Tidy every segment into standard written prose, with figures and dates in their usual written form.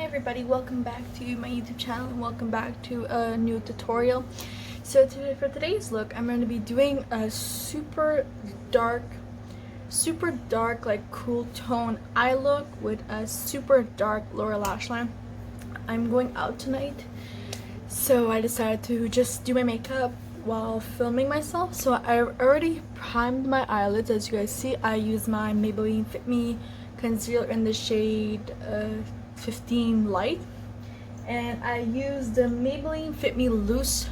Hey everybody, welcome back to my YouTube channel and welcome back to a new tutorial. So for today's look, I'm going to be doing a super dark like cool tone eye look with a super dark lower lash line. I'm going out tonight, so I decided to just do my makeup while filming myself. So I already primed my eyelids. As you guys see, I use my Maybelline Fit Me concealer in the shade 15 light, and I used the Maybelline Fit Me loose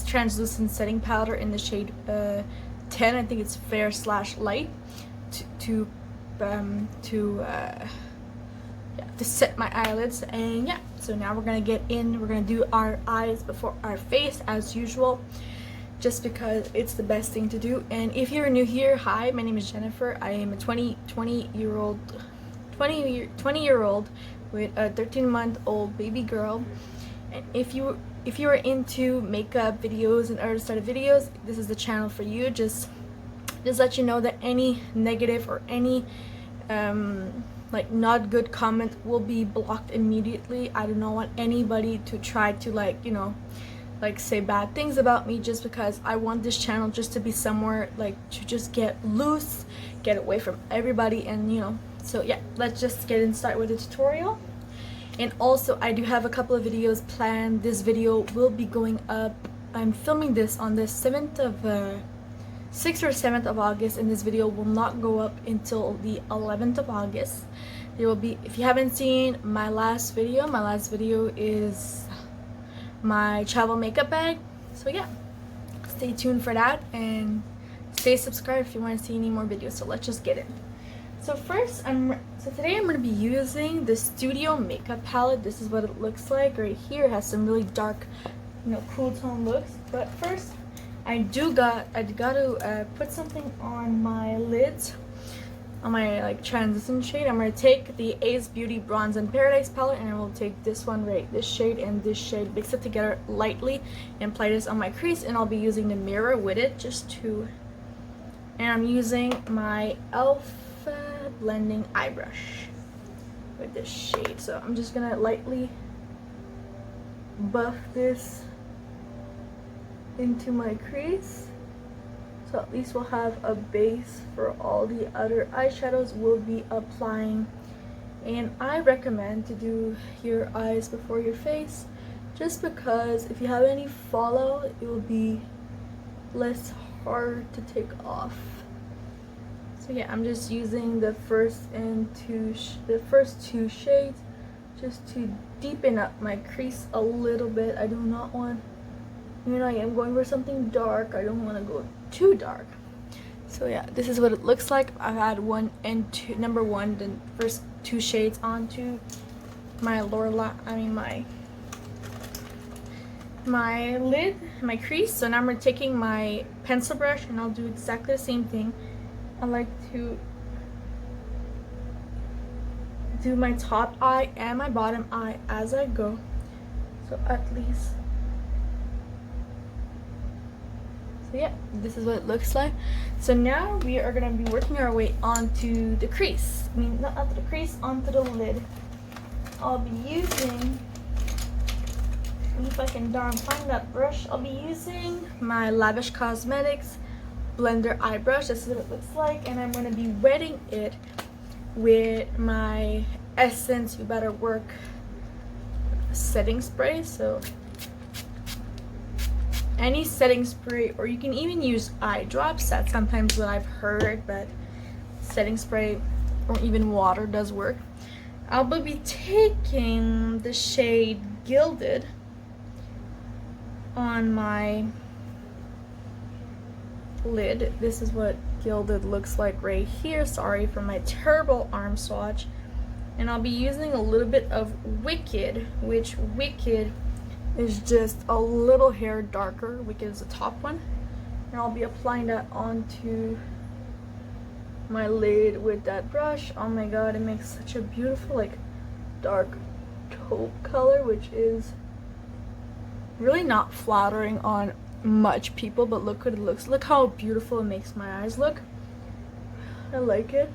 translucent setting powder in the shade 10. I think it's fair / light to set my eyelids. And yeah, so now we're gonna do our eyes before our face as usual, just because it's the best thing to do. And if you're new here, hi, my name is Jennifer. I am a 20 year old with a 13-month-old baby girl. And if you are into makeup videos and other sort of videos, this is the channel for you. Just let you know that any negative or any like not good comment will be blocked immediately. I do not want anybody to try to like say bad things about me, just because I want this channel just to be somewhere like to just get loose, get away from everybody, and so yeah, let's just get started with the tutorial. And also, I do have a couple of videos planned. This video will be going up, I'm filming this on the 6th or 7th of August, and this video will not go up until the 11th of August. There will be, if you haven't seen my last video is my travel makeup bag. So yeah, stay tuned for that and stay subscribed if you want to see any more videos. So let's just get in. So today I'm going to be using the Studio Makeup palette. This is what it looks like right here. It has some really dark, cool tone looks. But first, I got to put something on my lids, on my like translucent shade. I'm going to take the Ace Beauty Bronze in Paradise palette, and I will take this one this shade and this shade, mix it together lightly, and apply this on my crease. And I'll be using the mirror with it and I'm using my e.l.f. blending eye brush with this shade. So I'm just gonna lightly buff this into my crease, so at least we'll have a base for all the other eyeshadows we'll be applying. And I recommend to do your eyes before your face, just because if you have any fallout, it will be less hard to take off. So yeah, I'm just using the first two shades just to deepen up my crease a little bit. I do not want, I am going for something dark. I don't want to go too dark. So yeah, this is what it looks like. I've had number one, the first two shades onto my my lid, my crease. So now I'm taking my pencil brush and I'll do exactly the same thing. I like to do my top eye and my bottom eye as I go, so at least. So yeah, this is what it looks like. So now we are going to be working our way onto the crease. Not onto the crease, onto the lid. I'll be using, if I can darn find that brush, I'll be using my Lavish Cosmetics blender eye brush. This is what it looks like, and I'm going to be wetting it with my Essence You Better Work setting spray. So any setting spray, or you can even use eye drops. That's sometimes what I've heard, but setting spray or even water does work. I'll be taking the shade Gilded on my lid. This is what Gilded looks like right here. Sorry for my terrible arm swatch. And I'll be using a little bit of Wicked, which Wicked is just a little hair darker. Wicked is the top one. And I'll be applying that onto my lid with that brush. Oh my god, it makes such a beautiful like dark taupe color, which is really not flattering on much people, but look what it looks. Look how beautiful it makes my eyes look. I like it.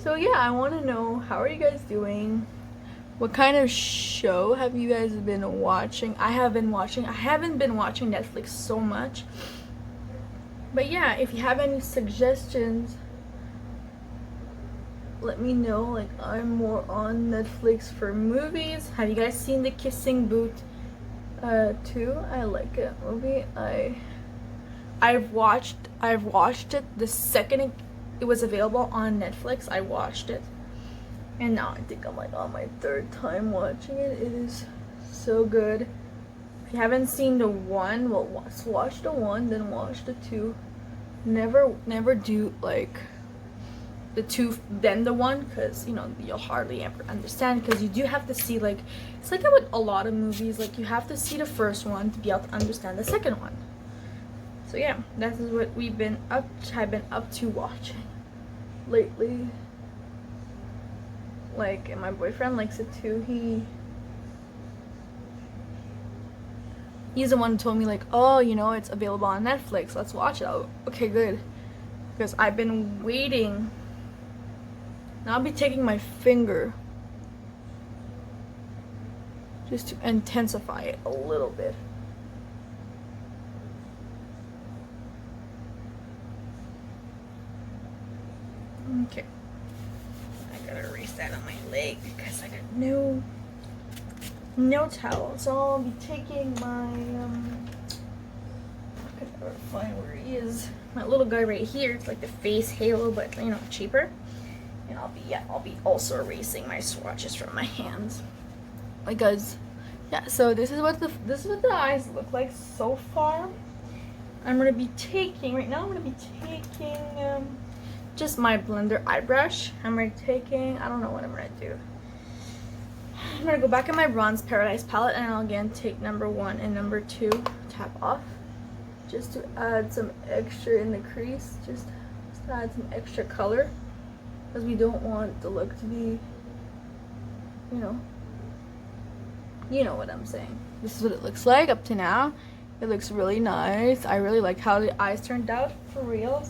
So yeah, I want to know, how are you guys doing? What kind of show have you guys been watching? I haven't been watching Netflix so much. But yeah, if you have any suggestions, let me know. Like, I'm more on Netflix for movies. Have you guys seen The Kissing Booth 2? I like that movie. I've watched it the second it was available on Netflix. I watched it. And now I think I'm like on my third time watching it. It is so good. If you haven't seen the 1, well, watch the 1, then watch the 2. Never do like the 2 then the 1, because you know you'll hardly ever understand, because you do have to see, like, it's like with a lot of movies, like you have to see the first one to be able to understand the second one. So yeah, that is what I've been up to watching lately. Like, and my boyfriend likes it too. He's the one who told me, like, oh, you know, it's available on Netflix, let's watch it. Okay, good, because I've been waiting. Now I'll be taking my finger just to intensify it a little bit. Okay, I gotta erase that on my leg because I got no towel. So I'll be taking my I could never find where he is. My little guy right here. It's like the face halo, but you know, cheaper. And I'll be also erasing my swatches from my hands. Like, guys, yeah. So this is what the eyes look like so far. I'm gonna be taking right now. I'm gonna be taking just my blender eye brush. I don't know what I'm gonna do. I'm gonna go back in my Bronze Paradise palette, and I'll again take number 1 and number 2, tap off, just to add some extra in the crease, just to add some extra color, because we don't want the look to be, you know what I'm saying. This is what it looks like up to now. It looks really nice. I really like how the eyes turned out, for real.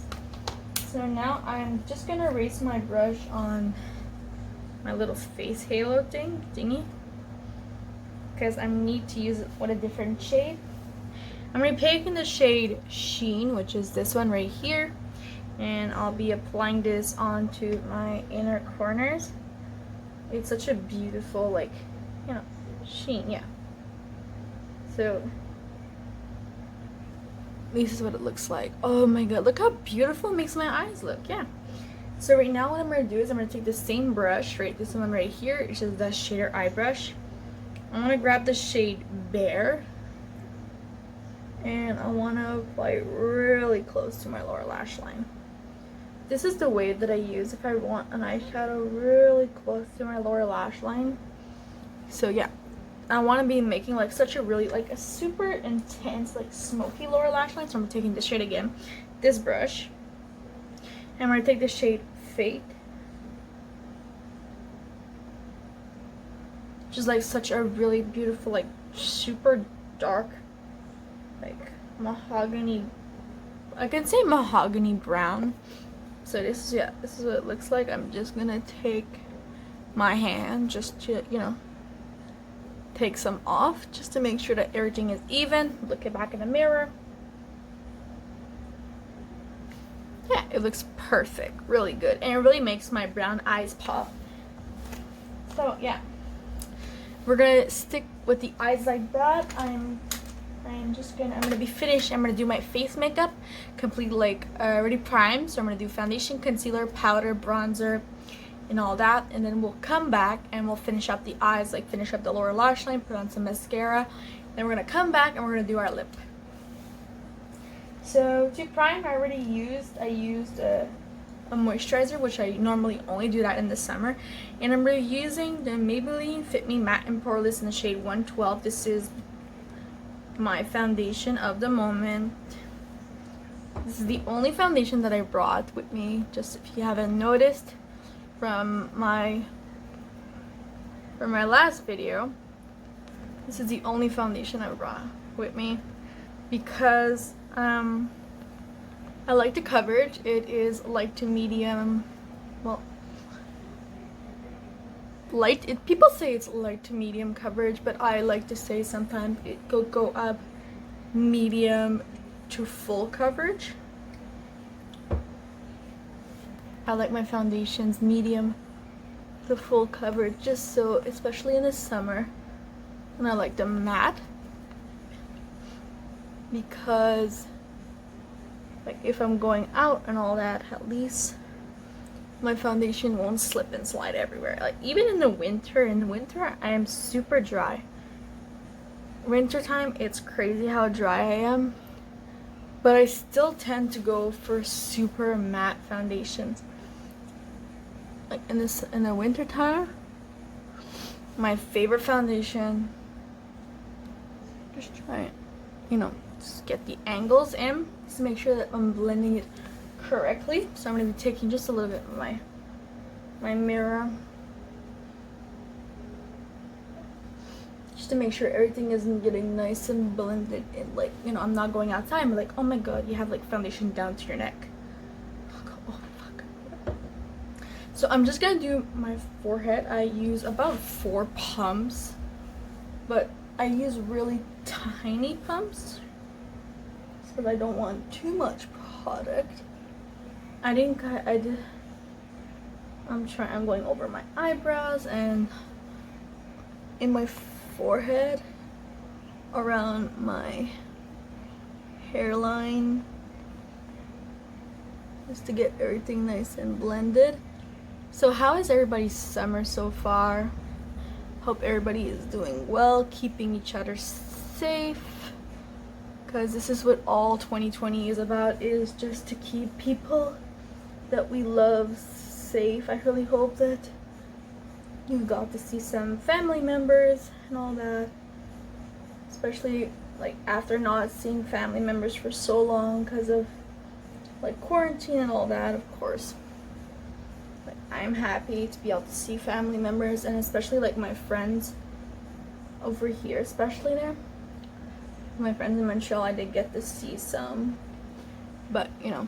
So now I'm just gonna erase my brush on my little face halo thingy, because I need to use it with a different shade. I'm gonna be taking the shade Sheen, which is this one right here, and I'll be applying this onto my inner corners. It's such a beautiful, like, you know, sheen, yeah. So this is what it looks like. Oh my god, look how beautiful it makes my eyes look. Yeah. So right now what I'm going to do is I'm going to take the same brush, right, this one right here, which is the shader eye brush. I'm going to grab the shade Bear, and I want to apply it really close to my lower lash line. This is the wave that I use if I want an eyeshadow really close to my lower lash line. So yeah, I want to be making like such a really, like a super intense, like smoky lower lash line. So I'm taking this shade again, this brush, and I'm going to take the shade Fate, which is like such a really beautiful, like super dark, like mahogany, I can say mahogany brown. So this is what it looks like. I'm just gonna take my hand just to, you know, take some off, just to make sure that everything is even. Look it back in the mirror. Yeah, it looks perfect, really good, and it really makes my brown eyes pop. So yeah, we're gonna stick with the eyes like that. I'm gonna be finished. I'm gonna do my face makeup, completely like already primed. So I'm gonna do foundation, concealer, powder, bronzer, and all that, and then we'll come back and we'll finish up the eyes, like finish up the lower lash line, put on some mascara, then we're gonna come back and we're gonna do our lip. So to prime, I used a moisturizer, which I normally only do that in the summer, and I'm using the Maybelline Fit Me Matte and Poreless in the shade 112. This is my foundation of the moment. This is the only foundation that I brought with me, just if you haven't noticed from my last video. This is the only foundation I brought with me because I like the coverage. It is light to medium, well, light. People say it's light to medium coverage, but I like to say sometimes it could go up medium to full coverage. I like my foundations medium to full coverage, just so, especially in the summer, and I like them matte because, like, if I'm going out and all that, at least my foundation won't slip and slide everywhere. Like, even in the winter, I am super dry. Wintertime, it's crazy how dry I am, but I still tend to go for super matte foundations. Like in the wintertime, my favorite foundation, just try it, you know, just get the angles in, just to make sure that I'm blending it correctly. So I'm going to be taking just a little bit of my mirror, just to make sure everything isn't getting nice and blended in. Like, you know, I'm not going outside and be like, oh my god, you have like foundation down to your neck. Oh fuck. So I'm just gonna do my forehead. I use about 4 pumps, but I use really tiny pumps because I don't want too much product. I'm going over my eyebrows and in my forehead, around my hairline, just to get everything nice and blended. So how is everybody's summer so far? Hope everybody is doing well, keeping each other safe, because this is what all 2020 is about, is just to keep people that we love safe. I really hope that you got to see some family members and all that, especially like after not seeing family members for so long because of like quarantine and all that. Of course, like, I'm happy to be able to see family members, and especially like my friends over here, especially there. My friends in Montreal, I did get to see some, but you know,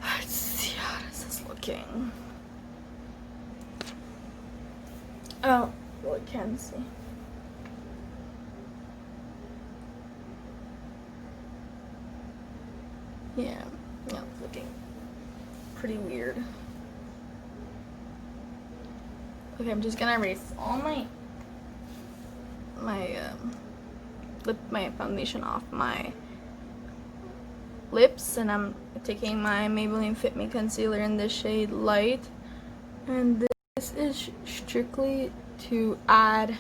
let's see, how is this looking? Oh, well, I can see. Yeah, it's looking pretty weird. Okay, I'm just gonna erase all my foundation off my lips, and I'm taking my Maybelline Fit Me concealer in the shade Light, and this is strictly to add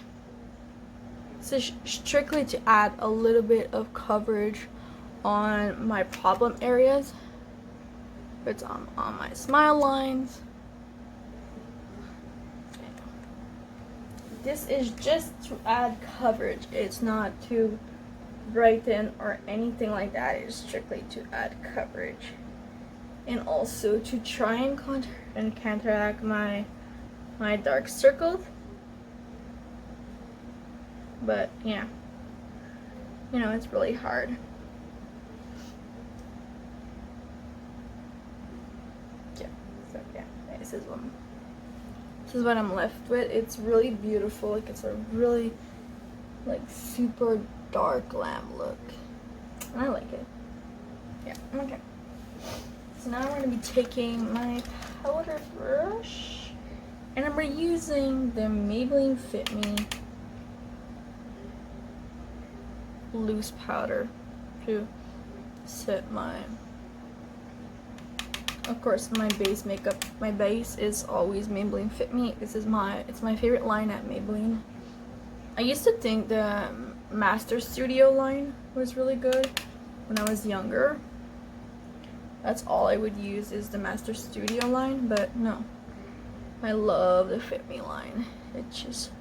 a little bit of coverage on my problem areas. It's on my smile lines. This is just to add coverage. It's not to brighten or anything like that. It's strictly to add coverage, and also to try and counteract my dark circles. But yeah, you know, it's really hard. Yeah, so yeah, this is what I'm left with. It's really beautiful. Like, it's a really like super dark lamb look, and I like it. Yeah, okay. So now I'm going to be taking my powder brush, and I'm reusing the Maybelline Fit Me loose powder to set my, of course, my base makeup. My base is always Maybelline Fit Me. It's my favorite line at Maybelline. I used to think the Master Studio line was really good when I was younger. That's all I would use, is the Master Studio line, but no, I love the Fit Me line. It's just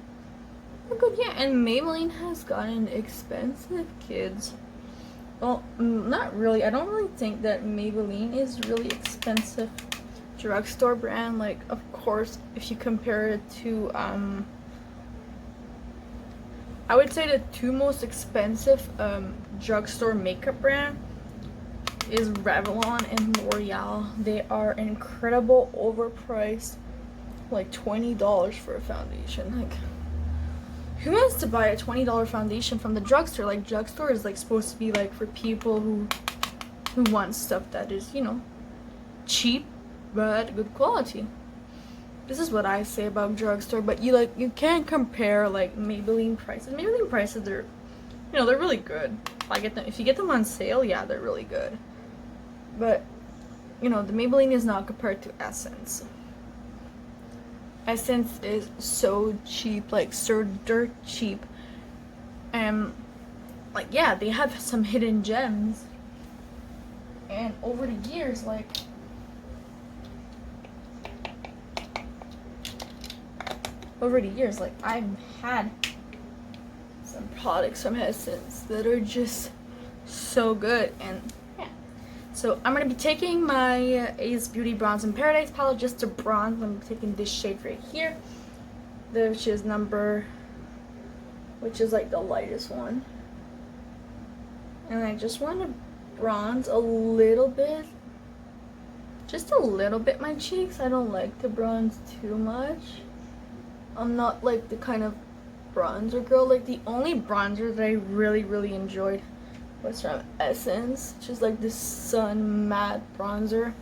good. Yeah, and Maybelline has gotten expensive, kids. Well, not really. I don't really think that Maybelline is really expensive drugstore brand. Like, of course, if you compare it to I would say the 2 most expensive drugstore makeup brand is Revlon and L'Oreal. They are incredible overpriced like $20 for a foundation. Like, who wants to buy a $20 foundation from the drugstore? Like, drugstore is like supposed to be like for people who want stuff that is, you know, cheap but good quality. This is what I say about drugstore. But you can't compare like Maybelline prices. Maybelline prices are, you know, they're really good. If you get them on sale, yeah, they're really good. But you know, the Maybelline is not compared to Essence. Essence is so cheap, like so dirt cheap. And like, yeah, they have some hidden gems. And over the years, like, I've had some products from Essence that are just so good. And yeah, so I'm gonna be taking my Ace Beauty Bronze in Paradise palette just to bronze. I'm taking this shade right here, which is like the lightest one, and I just want to bronze a little bit, just a little bit, my cheeks. I don't like to bronze too much. I'm not like the kind of bronzer girl. Like, the only bronzer that I really enjoyed was from Essence, which is like this sun matte bronzer.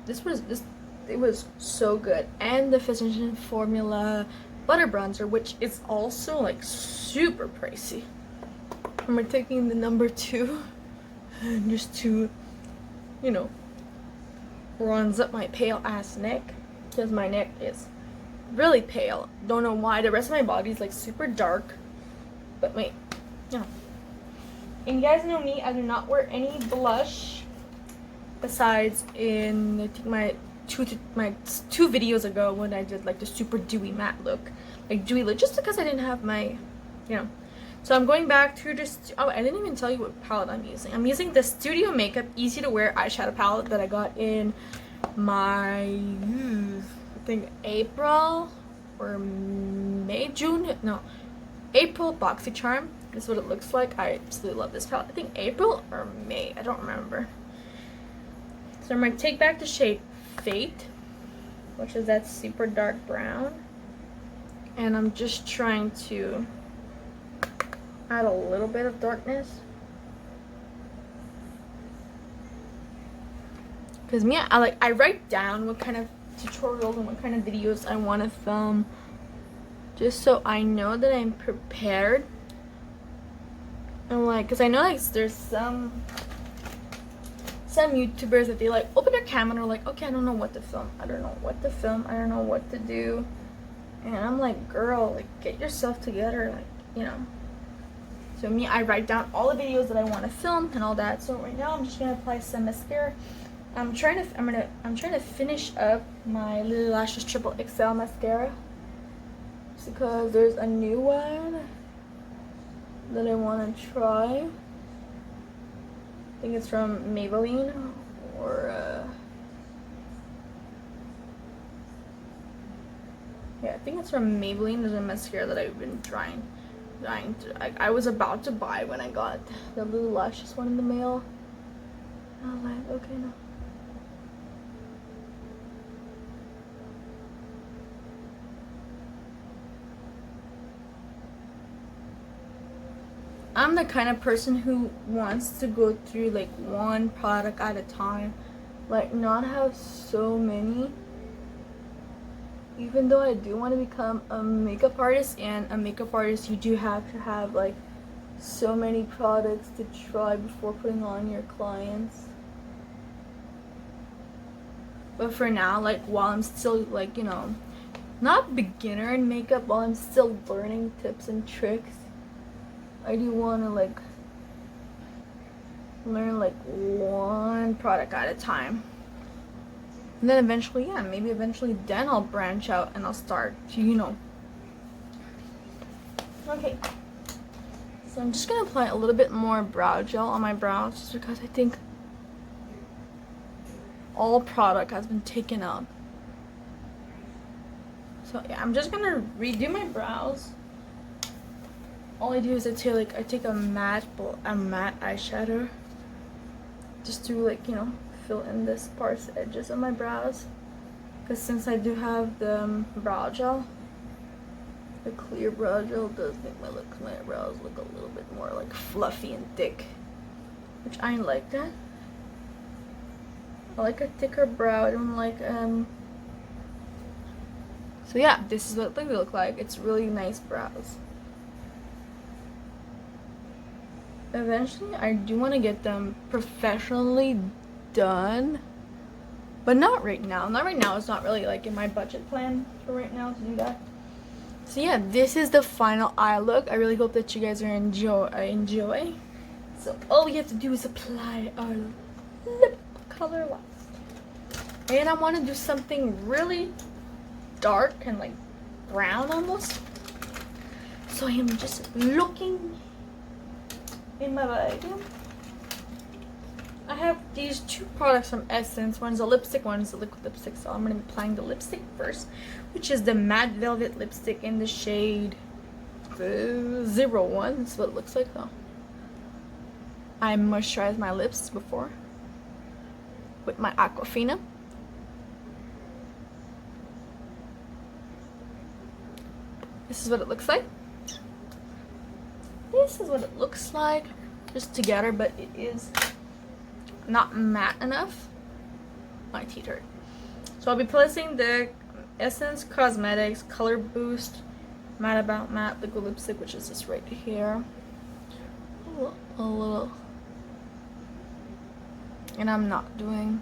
It was so good. And the Physician Formula butter bronzer, which is also like super pricey. And we're taking the number 2 just to, you know, bronze up my pale ass neck, because my neck is really pale. Don't know why. The rest of my body is like super dark, but wait, you know. And you guys know me, I do not wear any blush besides in, I think, my two videos ago when I did like the super dewy matte look, just because I didn't have my, you know. So I'm going back to just, oh, I didn't even tell you what palette I'm using. I'm using the Studio Makeup Easy to Wear eyeshadow palette that I got in my, I think April or May, June, no, April BoxyCharm. This is what it looks like. I absolutely love this palette. I think April or May, I don't remember. So I'm going to take back the shade Fate, which is that super dark brown. And I'm just trying to add a little bit of darkness. Because me, I write down what kind of tutorials and what kind of videos I want to film, just so I know that I'm prepared. And like, because I know like there's some YouTubers that they like open their camera and are like, okay, I don't know what to film. I don't know what to do. And I'm like, girl, like, get yourself together, like, you know. So me, I write down all the videos that I want to film and all that. So right now I'm just gonna apply some mascara. I'm trying to finish up my Lily Lashes Triple XL mascara, just because there's a new one that I want to try. I think it's from Maybelline, or yeah, I think it's from Maybelline. There's a mascara that I've been trying to. I was about to buy when I got the Lily Lashes one in the mail. I was like, okay, no. I'm the kind of person who wants to go through like one product at a time, like not have so many. Even though I do want to become a makeup artist, and a makeup artist, you do have to have like so many products to try before putting on your clients. But for now, like, while I'm still like, you know, not beginner in makeup, while I'm still learning tips and tricks, I do want to like learn like one product at a time. And then eventually, yeah, maybe eventually then I'll branch out and I'll start to, you know. Okay. So I'm just going to apply a little bit more brow gel on my brows, just because I think all product has been taken up. So yeah, I'm just going to redo my brows. All I do is I take a matte eyeshadow just to, like, you know, fill in the sparse edges of my brows. because since I do have the brow gel, the clear brow gel does make my brows look a little bit more like fluffy and thick, which I like that. I like a thicker brow. I don't like so yeah, this is what they look like. It's really nice brows. Eventually I do want to get them professionally done, but not right now. Not right now. It's not really like in my budget plan for right now to do that. So yeah, this is the final eye look. I really hope that you guys are enjoy. So all we have to do is apply our lip color last. And I want to do something really dark and like brown almost. So I am just looking in my bag. I have these two products from Essence. One's a lipstick, one's a liquid lipstick. So I'm going to be applying the lipstick first, which is the Matte Velvet lipstick in the shade 01. That's what it looks like though. I moisturized my lips before with my Aquafina. This is what it looks like. This is what it looks like just together, but it is not matte enough. My teeth hurt. So I'll be placing the Essence Cosmetics Color Boost Matte About Matte liquid lipstick, which is this right here. A little. And I'm not doing.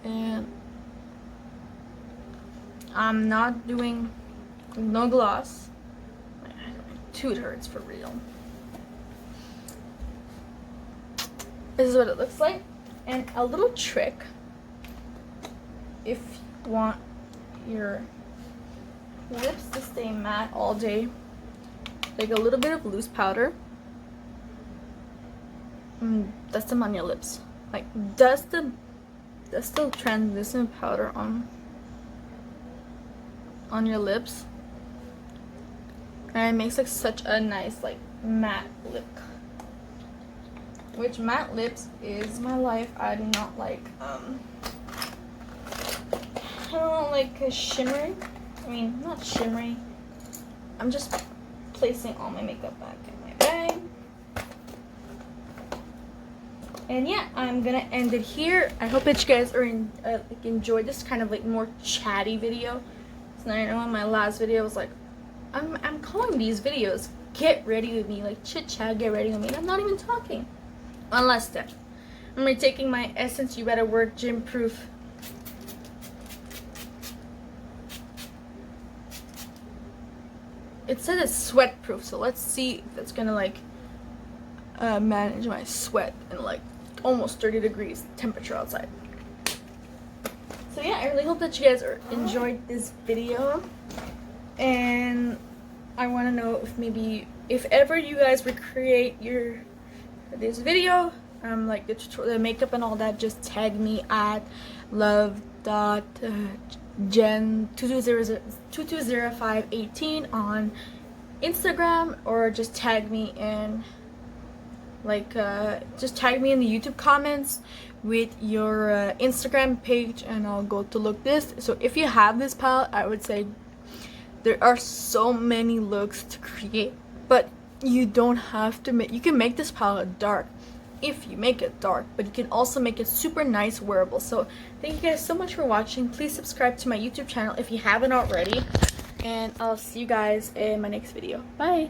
And I'm not doing no gloss. My tooth hurts for real. This is what it looks like. And a little trick, if you want your lips to stay matte all day, take a little bit of loose powder and dust them on your lips. Like dust the translucent powder on your lips, and it makes like such a nice like matte lip. Which matte lips is my life. I do not like I don't like a shimmery. I mean, not shimmery. I'm just placing all my makeup back in my bag. And yeah, I'm gonna end it here. I hope that you guys are like enjoyed this kind of like more chatty video. So I know in my last video was like, I'm calling these videos "Get Ready with Me," like chit chat, get ready with me. And I'm not even talking. One last step. I'm retaking my Essence You Better Work Gym Proof. It says it's sweat proof, so let's see if it's gonna like manage my sweat in like almost 30 degrees temperature outside. So yeah, I really hope that you guys enjoyed this video, and I want to know if maybe if ever you guys recreate this video, like the makeup and all that, just tag me at love.gen220518 on Instagram, or just tag me in like just tag me in the YouTube comments with your Instagram page, and I'll go to look this. So if you have this palette, I would say there are so many looks to create, but you don't have to you can make this palette dark if you make it dark, but you can also make it super nice wearable. So thank you guys so much for watching. Please subscribe to my YouTube channel if you haven't already, and I'll see you guys in my next video. Bye.